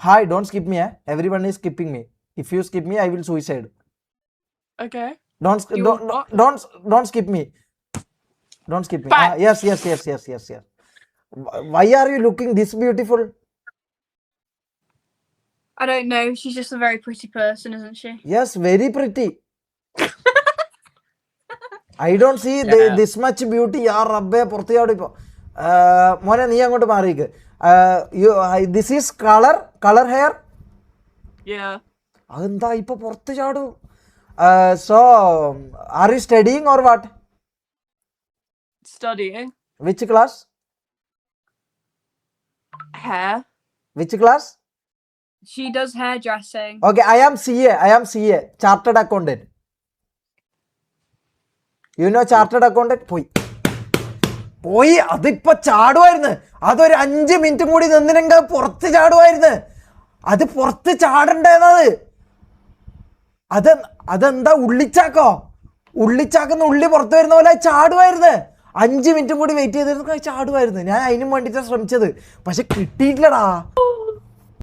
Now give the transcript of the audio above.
Hi, don't skip me. Everyone is skipping me. If you skip me, I will suicide. Okay. Don't skip me. Don't skip me. Bye. Yes. Why are you looking this beautiful? I don't know. She's just a very pretty person, isn't she? Yes, very pretty. I don't see this much beauty. Yaar Rabbe porthi aadu ipo. Mone nee angotu maarikku. This is color hair. Yeah. Adentha ipo porthi chaadu. So are you studying or what? Studying. Which class? Hair. Which class? She does hairdressing. Okay, I am CA, chartered accountant. You know chartered accountant? പോയി അതിപ്പോ ചാടുമായിരുന്നു. അതൊരു 5 മിനിറ്റും കൂടി നിന്നിനെങ്കിൽ പുറത്ത് ചാടുമായിരുന്നു. അത് പുറത്ത് ചാടണ്ടേന്നത്. അതെന്താ ഉള്ളിച്ചാക്കുന്ന ഉള്ളി പുറത്ത് വരുന്ന പോലെ ചാടുമായിരുന്നു. 5 മിനിറ്റും കൂടി വെയിറ്റ് ചെയ്തിരുന്ന ചാടുമായിരുന്നു. ഞാൻ അതിനും വേണ്ടിയിട്ടാണ് ശ്രമിച്ചത്, പക്ഷെ കിട്ടിയിട്ടില്ലടാ.